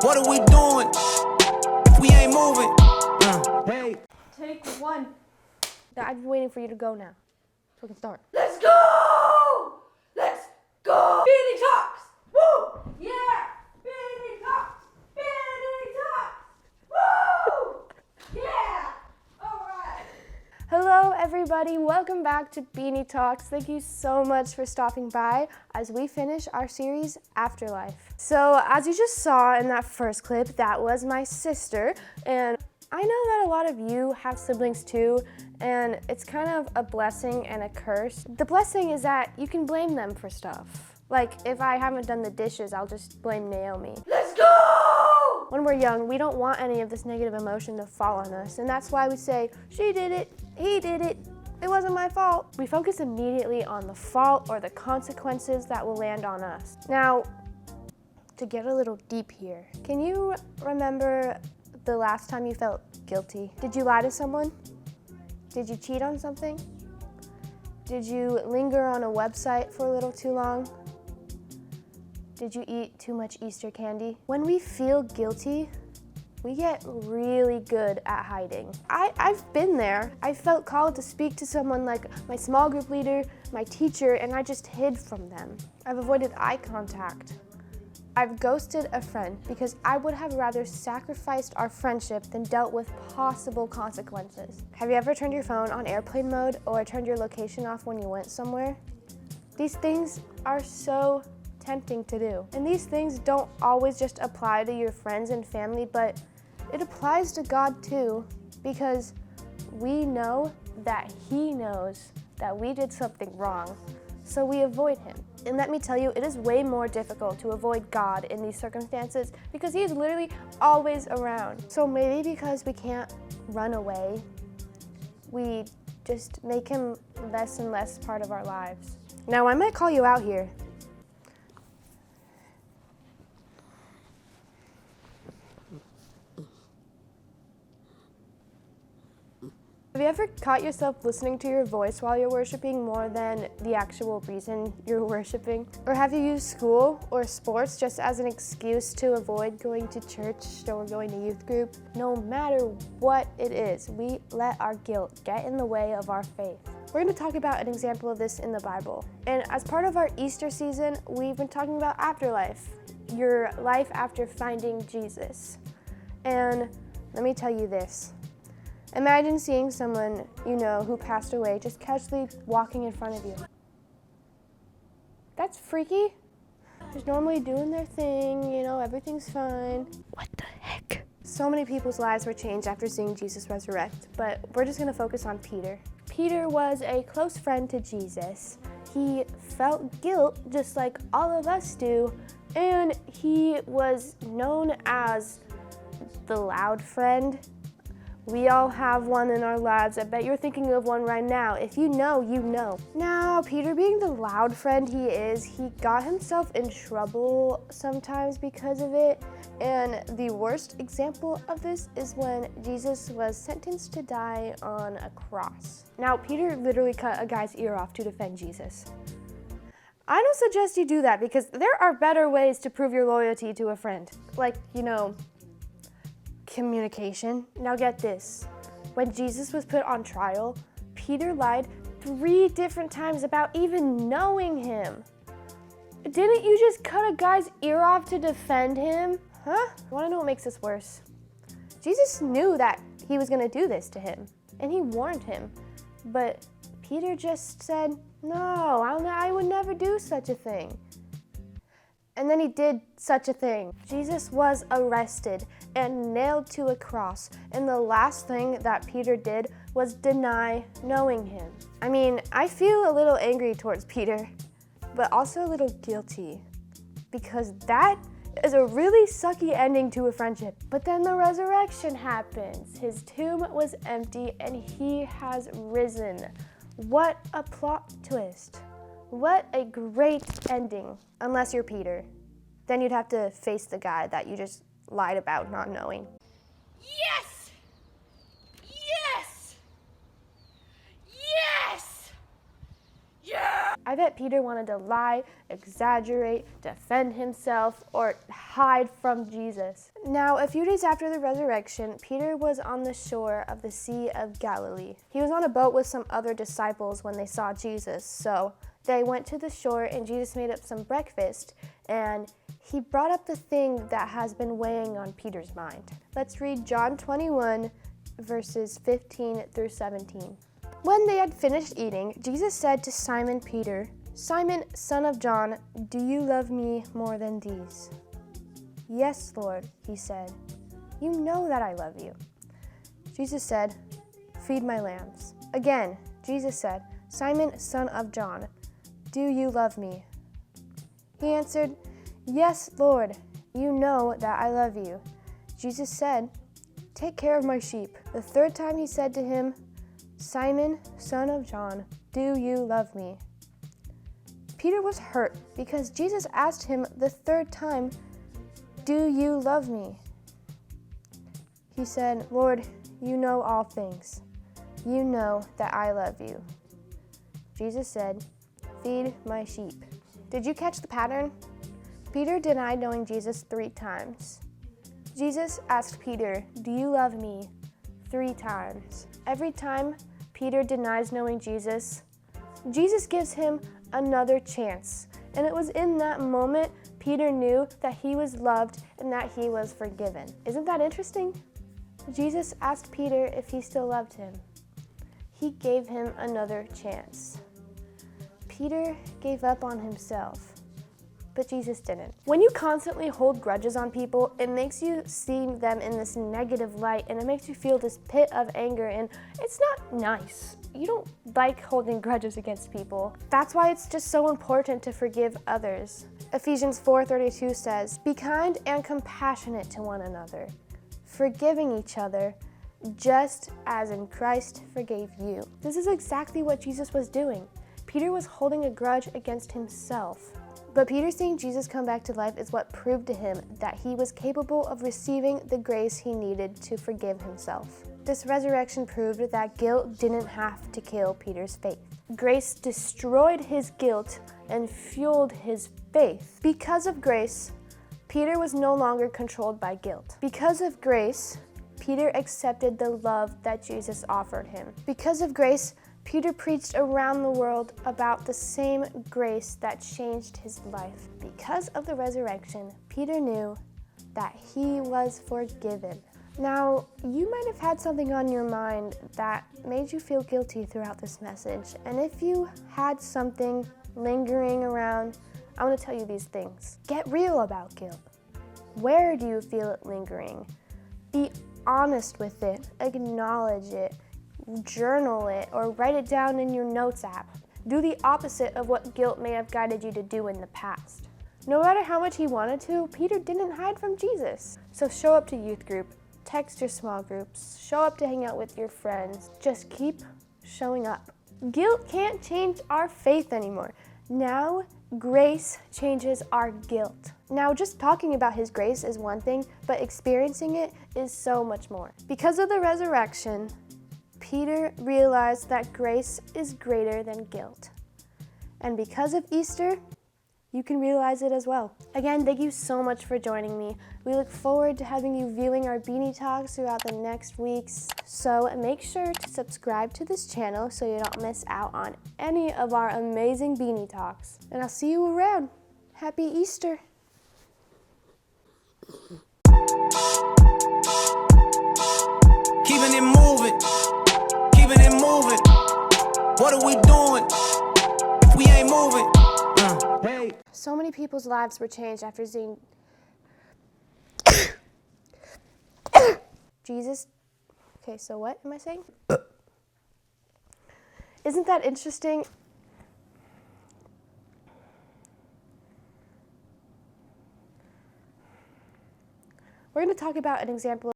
What are we doing if we ain't moving? Hey. Take one. I've been waiting for you to go now, so we can start. Let's go! Let's go! Beanie Talks! Woo! Yeah! Beanie Talks! Beanie Talks! Woo! Yeah! All right! Hello, everybody. Welcome back to Beanie Talks. Thank you so much for stopping by as we finish our series, Afterlife. So, as you just saw in that first clip, that was my sister, and I know that a lot of you have siblings too, and it's kind of a blessing and a curse. The blessing is that you can blame them for stuff. Like, if I haven't done the dishes, I'll just blame Naomi. Let's go! When we're young, we don't want any of this negative emotion to fall on us, and that's why we say, she did it, he did it, it wasn't my fault. We focus immediately on the fault or the consequences that will land on us. Now, to get a little deep here, can you remember the last time you felt guilty? Did you lie to someone? Did you cheat on something? Did you linger on a website for a little too long? Did you eat too much Easter candy? When we feel guilty, we get really good at hiding. I've been there. I felt called to speak to someone like my small group leader, my teacher, and I just hid from them. I've avoided eye contact. I've ghosted a friend because I would have rather sacrificed our friendship than dealt with possible consequences. Have you ever turned your phone on airplane mode or turned your location off when you went somewhere? These things are so tempting to do. And these things don't always just apply to your friends and family, but it applies to God too, because we know that He knows that we did something wrong, so we avoid Him. And let me tell you, it is way more difficult to avoid God in these circumstances because He is literally always around. So maybe because we can't run away, we just make Him less and less part of our lives. Now, I might call you out here. Have you ever caught yourself listening to your voice while you're worshiping more than the actual reason you're worshiping? Or have you used school or sports just as an excuse to avoid going to church or going to youth group? No matter what it is, we let our guilt get in the way of our faith. We're going to talk about an example of this in the Bible. And as part of our Easter season, we've been talking about afterlife, your life after finding Jesus. And let me tell you this. Imagine seeing someone you know who passed away just casually walking in front of you. That's freaky. Just normally doing their thing, everything's fine. What the heck? So many people's lives were changed after seeing Jesus resurrect, but we're just gonna focus on Peter. Peter was a close friend to Jesus. He felt guilt just like all of us do, and he was known as the loud friend. We all have one in our lives. I bet you're thinking of one right now. If you know, you know. Now, Peter, being the loud friend he is, he got himself in trouble sometimes because of it. And the worst example of this is when Jesus was sentenced to die on a cross. Now, Peter literally cut a guy's ear off to defend Jesus. I don't suggest you do that because there are better ways to prove your loyalty to a friend. Like, communication. Now get this. When Jesus was put on trial, Peter lied 3 different times about even knowing him. Didn't you just cut a guy's ear off to defend him? Huh? Want to know what makes this worse? Jesus knew that he was going to do this to him, and he warned him. But Peter just said, no, I would never do such a thing. And then he did such a thing. Jesus was arrested and nailed to a cross, and the last thing that Peter did was deny knowing him. I mean, I feel a little angry towards Peter, but also a little guilty, because that is a really sucky ending to a friendship. But then the resurrection happens. His tomb was empty, and he has risen. What a plot twist. What a great ending, unless you're Peter. Then you'd have to face the guy that you just lied about not knowing. Yes! Yes! Yes! Yeah! I bet Peter wanted to lie, exaggerate, defend himself, or hide from Jesus. Now, a few days after the resurrection, Peter was on the shore of the Sea of Galilee. He was on a boat with some other disciples when they saw Jesus, so they went to the shore and Jesus made up some breakfast, and he brought up the thing that has been weighing on Peter's mind. Let's read John 21, verses 15 through 17. When they had finished eating, Jesus said to Simon Peter, "Simon, son of John, do you love me more than these?" "Yes, Lord," he said. "You know that I love you." Jesus said, "Feed my lambs." Again, Jesus said, "Simon, son of John, do you love me?" He answered, "Yes, Lord, you know that I love you." Jesus said, "Take care of my sheep." The third time he said to him, "Simon, son of John, do you love me?" Peter was hurt because Jesus asked him the third time, "Do you love me?" He said, "Lord, you know all things. You know that I love you." Jesus said, "Feed my sheep." Did you catch the pattern? Peter denied knowing Jesus 3 times. Jesus asked Peter, "Do you love me?" 3 times. Every time Peter denies knowing Jesus, Jesus gives him another chance. And it was in that moment Peter knew that he was loved and that he was forgiven. Isn't that interesting? Jesus asked Peter if he still loved him. He gave him another chance. Peter gave up on himself, but Jesus didn't. When you constantly hold grudges on people, it makes you see them in this negative light, and it makes you feel this pit of anger, and it's not nice. You don't like holding grudges against people. That's why it's just so important to forgive others. Ephesians 4:32 says, "Be kind and compassionate to one another, forgiving each other, just as in Christ forgave you." This is exactly what Jesus was doing. Peter was holding a grudge against himself. But Peter seeing Jesus come back to life is what proved to him that he was capable of receiving the grace he needed to forgive himself. This resurrection proved that guilt didn't have to kill Peter's faith. Grace destroyed his guilt and fueled his faith. Because of grace, Peter was no longer controlled by guilt. Because of grace, Peter accepted the love that Jesus offered him. Because of grace, Peter preached around the world about the same grace that changed his life. Because of the resurrection, Peter knew that he was forgiven. Now, you might have had something on your mind that made you feel guilty throughout this message. And if you had something lingering around, I want to tell you these things. Get real about guilt. Where do you feel it lingering? Be honest with it. Acknowledge it. Journal it or write it down in your notes app. Do the opposite of what guilt may have guided you to do in the past. No matter how much he wanted to, Peter didn't hide from Jesus. So show up to youth group, text your small groups, show up to hang out with your friends. Just keep showing up. Guilt can't change our faith anymore. Now, grace changes our guilt. Now, just talking about his grace is one thing, but experiencing it is so much more. Because of the resurrection, Peter realized that grace is greater than guilt. And because of Easter, you can realize it as well. Again, thank you so much for joining me. We look forward to having you viewing our Beanie Talks throughout the next weeks. So make sure to subscribe to this channel so you don't miss out on any of our amazing Beanie Talks. And I'll see you around. Happy Easter. Keeping it moving. Keeping it moving. What are we doing if we ain't moving? Hey. So many people's lives were changed after seeing Jesus. Okay, so what am I saying? Isn't that interesting? We're going to talk about an example